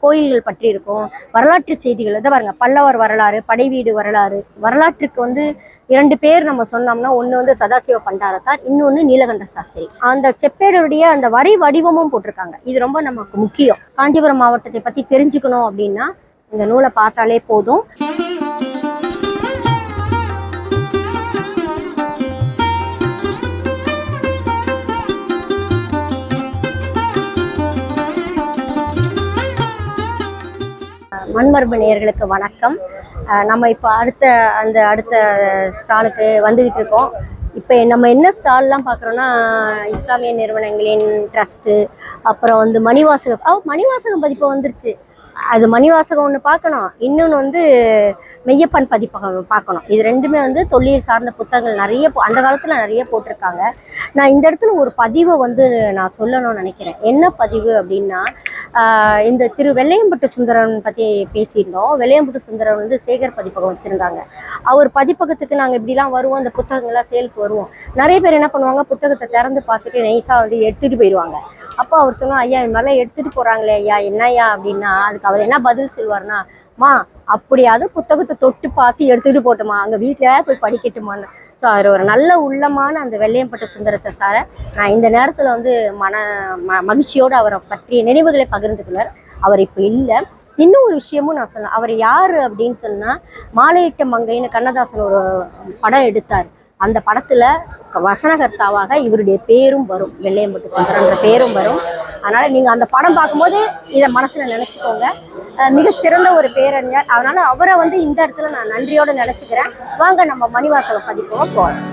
கோயில்கள் பற்றி இருக்கும், வரலாற்று செய்திகள். இதை பாருங்க, பல்லவர் வரலாறு, படைவீடு வரலாறு. வரலாற்றுக்கு வந்து 2 பேர் நம்ம சொன்னோம்னா, ஒன்று வந்து சதாசிவ பண்டாரத்தார், இன்னொன்று நீலகண்ட சாஸ்திரி. அந்த செப்பேடுடைய அந்த வரி வடிவமும் போட்டிருக்காங்க. இது ரொம்ப நமக்கு முக்கியம். காஞ்சிபுரம் மாவட்டத்தை பற்றி தெரிஞ்சுக்கணும் அப்படின்னா இந்த நூலை பார்த்தாலே போதும். மண்மரபு நேயர்களுக்கு வணக்கம். நம்ம இப்போ அடுத்த ஸ்டாலுக்கு வந்துக்கிட்டு இருக்கோம். இப்போ நம்ம என்ன ஸ்டால்லாம் பார்க்குறோன்னா, இஸ்லாமிய நிறுவனங்களின் ட்ரஸ்ட்டு, அப்புறம் வந்து மணிவாசகம் பதிப்பு வந்துருச்சு. அது மணிவாசகம் ஒன்று பார்க்கணும், இன்னொன்று வந்து மெய்யப்பன் பதிப்பகம் பார்க்கணும். இது ரெண்டுமே வந்து தொல்லியல் சார்ந்த புத்தகங்கள் நிறைய அந்த காலத்தில் நிறைய போட்டிருக்காங்க. நான் இந்த இடத்துல ஒரு பதிவை வந்து நான் சொல்லணும்னு நினைக்கிறேன். என்ன பதிவு அப்படின்னா, இந்த திரு வெள்ளையம்பட்டு சுந்தரன் பற்றி பேசியிருந்தோம். வெள்ளையம்பட்டு சுந்தரன் வந்து சேகர் பதிப்பகம் வச்சுருந்தாங்க. அவர் பதிப்பகத்துக்கு நாங்கள் இப்படிலாம் வருவோம், இந்த புத்தகங்கள்லாம் சேலுக்கு வருவோம். நிறைய பேர் என்ன பண்ணுவாங்க, புத்தகத்தை திறந்து பார்த்துட்டு நைஸாக வந்து எடுத்துகிட்டு போயிடுவாங்க. அப்போ அவர் சொன்னால், ஐயா இது மாதிரிலாம் எடுத்துகிட்டு போகிறாங்களே ஐயா, என்னய்யா அப்படின்னா, அதுக்கு அவர் என்ன பதில் சொல்வார்னா, மா அப்படியாவது புத்தகத்தை தொட்டு பார்த்து எடுத்துகிட்டு போட்டோமா, அங்கே வீட்டில் போய் படிக்கட்டுமான்னு. ஸோ அவர் ஒரு நல்ல உள்ளமான அந்த வெள்ளையம்பட்டு சுந்தரத்தை சாரை நான் இந்த நேரத்தில் வந்து மகிழ்ச்சியோடு அவரை பற்றிய நினைவுகளை பகிர்ந்துக்குள்ளார். அவர் இப்போ இல்லை. இன்னும் ஒரு விஷயமும் நான் சொன்னேன். அவர் யார் அப்படின்னு சொன்னால், மாலையிட்ட மங்கைன்னு கண்ணதாசன் ஒரு படம் எடுத்தார். அந்த படத்தில் வசனகர்த்தாவாக இவருடைய பேரும் வரும், வெள்ளையம்பட்டு சுந்தரன்ற பேரும் வரும். அதனால் நீங்கள் அந்த படம் பார்க்கும்போது இதை மனசில் நினச்சிக்கோங்க. மிகச்சிறந்த ஒரு பேரறிஞர். அதனால் அவரை வந்து இந்த இடத்துல நான் நன்றியோடு நினச்சிக்கிறேன். வாங்க நம்ம மணிவாசகம் பதிப்போம் போகிறோம்.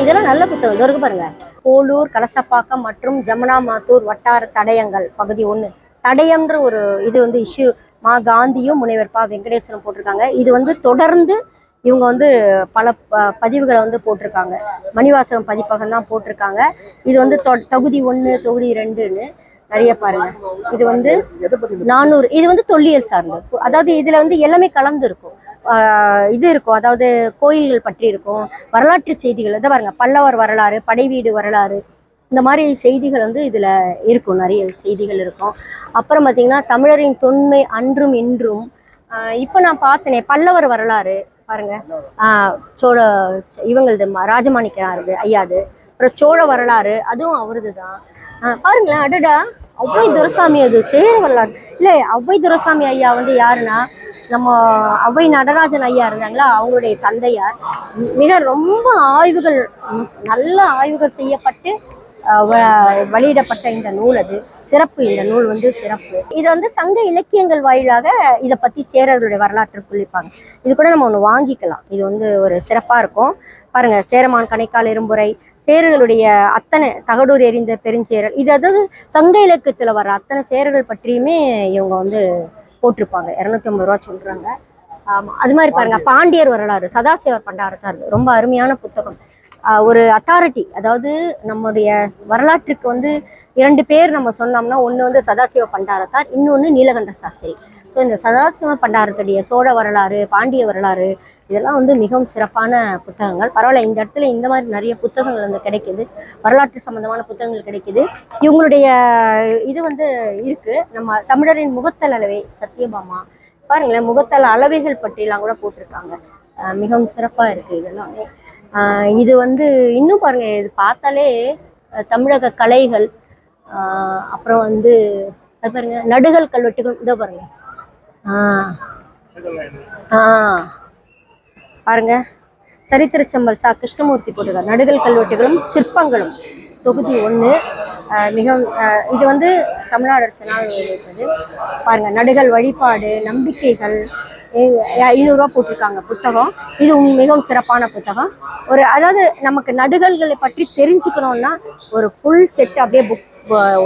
இதெல்லாம் நல்ல புத்தகம். இது இருக்கு பாருங்க, போலூர், கலசப்பாக்கம் மற்றும் ஜமுனா மாத்தூர் வட்டார தடயங்கள் பகுதி 1. தடயம்ன்ற ஒரு இது வந்து இஷ்யூ காந்தியும் முனைவர் வெங்கடேஸ்வரம் போட்டிருக்காங்க. இது வந்து தொடர்ந்து இவங்க வந்து பல பதிவுகளை வந்து போட்டிருக்காங்க. மணிவாசகம் பதிப்பகம் தான் போட்டிருக்காங்க. இது வந்து தொகுதி 1, தொகுதி 2ன்னு நிறைய பாருங்க. இது வந்து 400. இது வந்து தொல்லியல் சார்ந்தது. அதாவது இதுல வந்து எல்லாமே கலந்து இருக்கும். இது இருக்கும், அதாவது கோயில்கள் பற்றி இருக்கும், வரலாற்று செய்திகள். இதை பாருங்க, பல்லவர் வரலாறு, படைவீடு வரலாறு, இந்த மாதிரி செய்திகள் வந்து இதில் இருக்கும். நிறைய செய்திகள் இருக்கும். அப்புறம் பார்த்தீங்கன்னா, தமிழரின் தொன்மை அன்றும் இன்றும். இப்போ நான் பார்த்தனே பல்லவர் வரலாறு பாருங்க, இவங்களது ராஜமாணிக்கனாருது ஐயாது. அப்புறம் சோழ வரலாறு, அதுவும் அவரது தான். பாருங்களேன், அடடா, ஔவை துரைசாமி. அது சேர வரலாறு இல்லை, ஔவை துரைசாமி ஐயா வந்து யாருன்னா, நம்ம ஔவை நடராஜன் ஐயா இருந்தாங்களா, அவங்களுடைய தந்தையார். ரொம்ப நல்ல ஆய்வுகள் செய்யப்பட்டு வெளியிடப்பட்ட இந்த நூல். அது சிறப்பு. இந்த நூல் வந்து சிறப்பு. இது வந்து சங்க இலக்கியங்கள் வாயிலாக இதை பற்றி சேரர்களுடைய வரலாற்று குறிப்பாங்க. இது கூட நம்ம ஒன்று வாங்கிக்கலாம். இது வந்து ஒரு சிறப்பாக இருக்கும். பாருங்க, சேரமான் கணைக்கால் இரும்புரை, சேரர்களுடைய அத்தனை தகடூர் எறிந்த பெருஞ்சேரல். இது அதாவது சங்க இலக்கியத்தில் வர அத்தனை சேரர்கள் பற்றியுமே இவங்க வந்து போட்டிருப்பாங்க. 250 ரூபா சொல்றாங்க. அது மாதிரி பாருங்க, பாண்டியர் வரலாறு, சதாசிவர் பண்டாரத்தார். ரொம்ப அருமையான புத்தகம். ஒரு அத்தாரிட்டி, அதாவது நம்முடைய வரலாற்றுக்கு வந்து 2 பேர் நம்ம சொன்னோம்னா, ஒன்று வந்து சதாசிவ பண்டாரத்தார், இன்னொன்று நீலகண்ட சாஸ்திரி. ஸோ இந்த சதாசிவ பண்டாரத்துடைய சோழ வரலாறு, பாண்டிய வரலாறு, இதெல்லாம் வந்து மிகவும் சிறப்பான புத்தகங்கள். பரவாயில்ல, இந்த இடத்துல இந்த மாதிரி நிறைய புத்தகங்கள் வந்து கிடைக்குது, வரலாற்று சம்பந்தமான புத்தகங்கள் கிடைக்குது. இவங்களுடைய இது வந்து இருக்கு. நம்ம தமிழரின் முகத்தல் அளவை, சத்யபாமா பாருங்களேன், முகத்தல் அளவைகள் பற்றிலாம் கூட போட்டிருக்காங்க. மிகவும் சிறப்பாக இருக்கு இதெல்லாமே. இது வந்து இன்னும் பாருங்க, இது பார்த்தாலே தமிழக கலைகள். அப்புறம் வந்து அது பாருங்க, நடுகள் கல்வெட்டுகள். இதை பாருங்க, பாருங்க, சரித்திரச்சம்பல் கிருஷ்ணமூர்த்தி போட்டிருக்காரு. நடுகள் கல்வெட்டுகளும் சிற்பங்களும் தொகுதி 1. மிகவும் இது வந்து தமிழ்நாடு அரசினால் வெளியிட்டது. பாருங்க, நடுகள் வழிபாடு, நம்பிக்கைகள், 500 ரூபா போட்டிருக்காங்க புத்தகம். இது மிகவும் சிறப்பான புத்தகம். அதாவது நமக்கு நடுகல்களை பற்றி தெரிஞ்சுக்கணும்னா ஒரு ஃபுல் செட் அப்படியே புக்,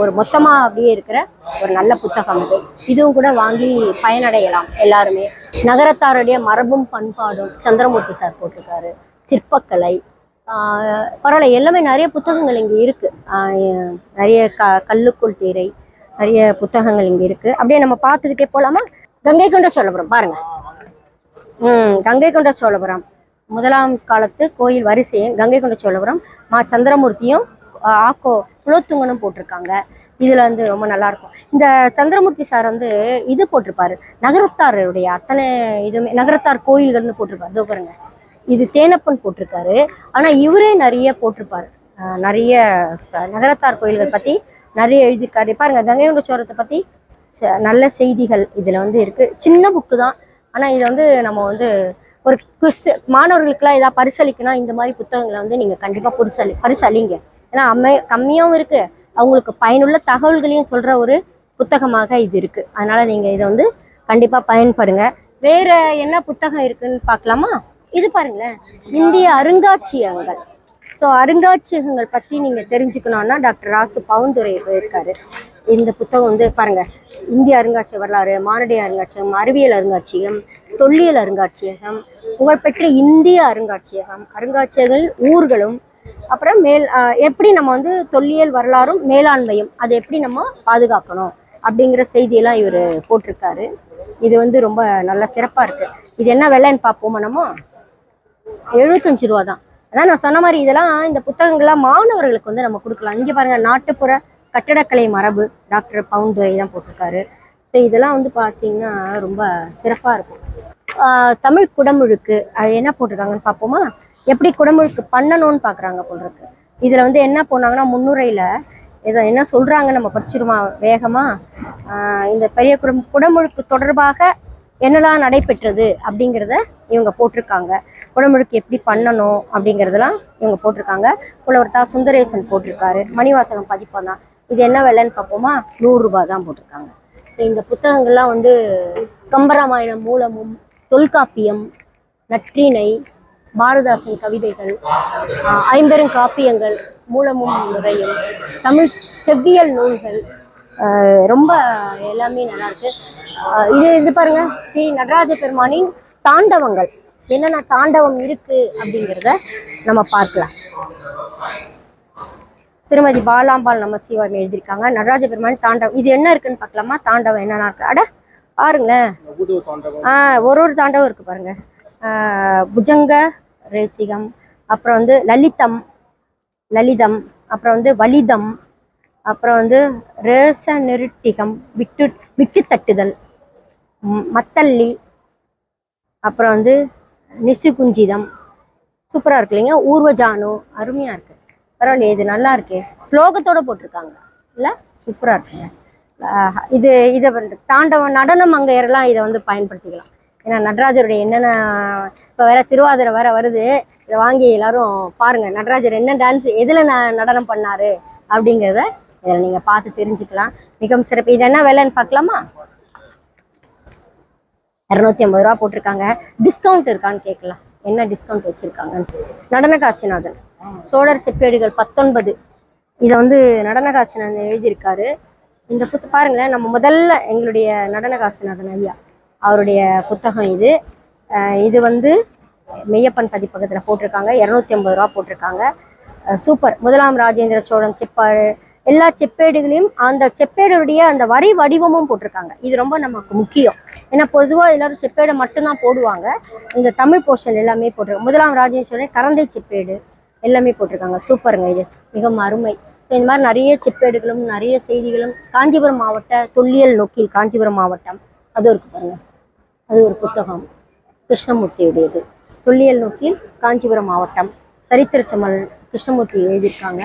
ஒரு மொத்தமாக அப்படியே இருக்கிற ஒரு நல்ல புத்தகம் இது. இதுவும் கூட வாங்கி பயனடையலாம் எல்லாருமே. நகரத்தாருடைய மரபும் பண்பாடும், சந்திரமூர்த்தி சார் போட்டிருக்காரு. சிற்பக்கலை, பரவாயில்ல, எல்லாமே நிறைய புத்தகங்கள் இங்கே இருக்கு. நிறைய கல்லுக்குள் தேரை, நிறைய புத்தகங்கள் இங்கே இருக்கு. அப்படியே நம்ம பார்த்துக்கிட்டே போலாமா? கங்கை கொண்ட சோழபுரம் பாருங்க. கங்கை கொண்ட சோழபுரம் முதலாம் காலத்து கோயில் வரிசையை கங்கை கொண்ட சோழபுரம் மா சந்திரமூர்த்தியும் ஆக்கோ குலோத்துங்கனும் போட்டிருக்காங்க. இதுல வந்து ரொம்ப நல்லா இருக்கும். இந்த சந்திரமூர்த்தி சார் வந்து இது போட்டிருப்பாரு, நகரத்தாருடைய அத்தனை இதுவுமே நகரத்தார் கோயில்கள்னு போட்டிருப்பாரு. இதோ பாருங்க, இது தேனப்பன் போட்டிருக்காரு. ஆனா இவரே நிறைய போட்டிருப்பாரு, நிறைய நகரத்தார் கோயில்கள் பத்தி நிறைய எழுதியிருக்காரு. பாருங்க, கங்கை கொண்ட சோழத்தை பத்தி நல்ல செய்திகள் இதுல வந்து இருக்கு. சின்ன புக்கு தான், ஆனா இதை வந்து நம்ம வந்து ஒரு குவிஸ் மாணவர்களுக்கெல்லாம் ஏதாவது பரிசளிக்கணும், இந்த மாதிரி புத்தகங்களை வந்து நீங்க கண்டிப்பா பரிசளிங்க. ஏன்னா கம்மியாகவும் இருக்கு, அவங்களுக்கு பயனுள்ள தகவல்களையும் சொல்ற ஒரு புத்தகமாக இது இருக்கு. அதனால நீங்க இதை வந்து கண்டிப்பா பயன்படுங்க. வேற என்ன புத்தகம் இருக்குன்னு பார்க்கலாமா? இது பாருங்களேன், இந்திய அருங்காட்சியகங்கள். ஸோ அருங்காட்சியகங்கள் பற்றி நீங்கள் தெரிஞ்சுக்கணும்னா டாக்டர் ராசு பவுந்துரை போயிருக்காரு. இந்த புத்தகம் வந்து பாருங்க, இந்திய அருங்காட்சியக வரலாறு, மானுடைய அருங்காட்சியகம், அறிவியல் அருங்காட்சியகம், தொல்லியல் அருங்காட்சியகம், புகழ்பெற்ற இந்திய அருங்காட்சியகம், அருங்காட்சியகங்கள் ஊர்களும், அப்புறம் எப்படி நம்ம வந்து தொல்லியல் வரலாறும் மேலாண்மையும் அதை எப்படி நம்ம பாதுகாக்கணும் அப்படிங்கிற செய்தியெல்லாம் இவர் போட்டிருக்காரு. இது வந்து ரொம்ப நல்ல சிறப்பாக இருக்கு. இது என்ன விலைன்னு பார்ப்போமா? நம்ம 75 ரூபா தான். அதான் நான் சொன்ன மாதிரி இதெல்லாம் இந்த புத்தகங்கள்லாம் மாணவர்களுக்கு வந்து நம்ம கொடுக்கலாம். இங்கே பாருங்க, நாட்டுப்புற கட்டடக்கலை மரபு டாக்டர் பவுந்துரை தான் போட்டிருக்காரு. ஸோ இதெல்லாம் வந்து பார்த்தீங்கன்னா ரொம்ப சிறப்பாக இருக்கும். தமிழ் குடமுழுக்கு அது என்ன போட்டிருக்காங்கன்னு பார்ப்போமா? எப்படி குடமுழுக்கு பண்ணணும்னு பார்க்குறாங்க போல் இருக்கு. இதில் வந்து என்ன போனாங்கன்னா, முன்னுரையில் இதை என்ன சொல்கிறாங்க நம்ம படிச்சிருமா வேகமா? இந்த பெரிய குடமுழுக்கு தொடர்பாக என்னெல்லாம் நடைபெற்றது அப்படிங்கிறத இவங்க போட்டிருக்காங்க. குடமுழுக்கு எப்படி பண்ணணும் அப்படிங்கிறதெல்லாம் இவங்க போட்டிருக்காங்க. புலவர் தா சுந்தரேசன் போட்டிருக்காரு. மணிவாசகம் பதிப்பம் தான். இது என்ன விலைன்னு பார்ப்போமா? 100 ரூபா தான் போட்டிருக்காங்க. ஸோ இந்த புத்தகங்கள்லாம் வந்து கம்பராமாயணம் மூலமும், தொல்காப்பியம், நற்றிணை, பாரதாசன் கவிதைகள், ஐம்பெரும் காப்பியங்கள், மூலமும் நுரையும், தமிழ் செவ்வியல் நூல்கள், ரொம்ப எல்லாமே நல்லா இருக்கு. இது பாருங்க, ஸ்ரீ நடராஜ பெருமானின் தாண்டவங்கள், என்னென்ன தாண்டவம் இருக்கு அப்படிங்கிறத நம்ம பார்க்கலாம். திருமதி பாலாம்பாள் நமசிவாயம் எழுதியிருக்காங்க. நடராஜ பெருமானின் தாண்டவம். இது என்ன இருக்குன்னு பார்க்கலாமா? தாண்டவம் என்னென்ன இருக்கு? அட பாருங்களேன், ஒரு தாண்டவம் இருக்கு பாருங்க. புஜங்க ரேசிகம், அப்புறம் வந்து லலிதம், அப்புறம் வந்து வலிதம், அப்புறம் வந்து ரேச நிருட்டிகம், விட்டு தட்டுதல், மத்தள்ளி, அப்புறம் வந்து நிசுகுஞ்சிதம். சூப்பராக இருக்கு இல்லைங்க? ஊர்வஜானு, அருமையாக இருக்கு. பரவாயில்லையே, இது நல்லா இருக்கே, ஸ்லோகத்தோட போட்டிருக்காங்க இல்லை? சூப்பராக இருக்குங்க. இதை தாண்டவம் நடனம் அங்கையரெல்லாம் இதை வந்து பயன்படுத்திக்கலாம். ஏன்னா நடராஜருடைய என்னென்ன, இப்போ வேற திருவாதிரை வேற வருது, இதை வாங்கி எல்லாரும் பாருங்க, நடராஜர் என்ன டான்ஸ் எதில் நடனம் பண்ணாரு அப்படிங்கிறத இதில் நீங்கள் பார்த்து தெரிஞ்சுக்கலாம். மிகவும் சிறப்பு. இது என்ன விலைன்னு பார்க்கலாமா? 250 ரூபா போட்டிருக்காங்க. டிஸ்கவுண்ட் இருக்கான்னு கேட்கலாம், என்ன டிஸ்கவுண்ட் வச்சிருக்காங்கன்னு. நடன காசிநாதன் சோழர் செப்பேடுகள் 19, இதை வந்து நடன காசிநாதன் எழுதியிருக்காரு. இந்த பாருங்களேன், நம்ம முதல்ல எங்களுடைய நடன காசிநாதன் ஐயா அவருடைய புத்தகம் இது. இது வந்து மெய்யப்பன் பதிப்பகத்தில் போட்டிருக்காங்க. 250 ரூபா போட்டிருக்காங்க. சூப்பர். முதலாம் ராஜேந்திர சோழன் செப்பாடு, எல்லா செப்பேடுகளையும் அந்த செப்பேடுடைய அந்த வரி வடிவமும் போட்டிருக்காங்க. இது ரொம்ப நமக்கு முக்கியம். ஏன்னா பொதுவாக எல்லாரும் செப்பேடை மட்டும்தான் போடுவாங்க. இந்த தமிழ் போர்ஷன் எல்லாமே போட்டிருக்காங்க. முதலாம் ராஜேந்திர சோழன் கரந்தை செப்பேடு எல்லாமே போட்டிருக்காங்க. சூப்பருங்க, இது மிகவும் அருமை. ஸோ இந்த மாதிரி நிறைய செப்பேடுகளும் நிறைய செய்திகளும். காஞ்சிபுரம் மாவட்ட தொல்லியல் நோக்கில் காஞ்சிபுரம் மாவட்டம் அது இருக்கு பாருங்க, அது ஒரு புத்தகம் கிருஷ்ணமூர்த்தியுடையது. தொல்லியல் நோக்கில் காஞ்சிபுரம் மாவட்டம், சரித்திரச்சமல் கிருஷ்ணமூர்த்தி எழுதியிருக்காங்க.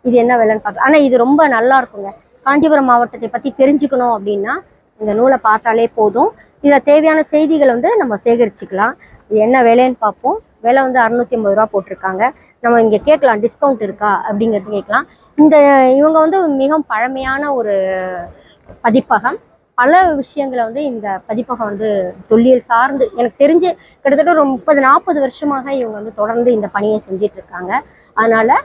இது என்ன விலைன்னு பார்க்கலாம். ஆனால் இது ரொம்ப நல்லா இருக்குங்க. காஞ்சிபுரம் மாவட்டத்தை பற்றி தெரிஞ்சுக்கணும் அப்படின்னா இந்த நூலை பார்த்தாலே போதும். இதில் தேவையான செய்திகளை வந்து நம்ம சேகரிச்சுக்கலாம். இது என்ன விலைன்னு பார்ப்போம். விலை வந்து 650 ரூபா போட்டிருக்காங்க. நம்ம இங்கே கேட்கலாம், டிஸ்கவுண்ட் இருக்கா அப்படிங்கிறது கேட்கலாம். இவங்க வந்து மிகவும் பழமையான ஒரு பதிப்பகம். பல விஷயங்களை வந்து இந்த பதிப்பகம் வந்து தொல்லியல் சார்ந்து எனக்கு தெரிஞ்சு கிட்டத்தட்ட ஒரு 30-40 வருஷமாக இவங்க வந்து தொடர்ந்து இந்த பணியை செஞ்சிட்டு இருக்காங்க. அதனால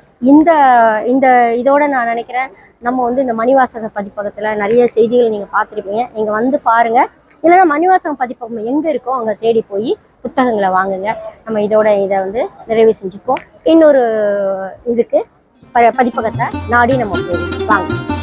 இந்த இதோட நான் நினைக்கிறேன், நம்ம வந்து இந்த மணிவாசக பதிப்பகத்துல நிறைய செய்திகள் நீங்க பார்த்துருப்பீங்க. நீங்க வந்து பாருங்க, இல்லைன்னா மணிவாசகம் பதிப்பகம் எங்க இருக்கோ அங்க தேடி போய் புத்தகங்களை வாங்குங்க. நம்ம இதோட இதை வந்து நிறைவு செஞ்சுப்போம். இன்னொரு இதுக்கு பதிப்பகத்தை நாடி நம்ம போவோம் வாங்க.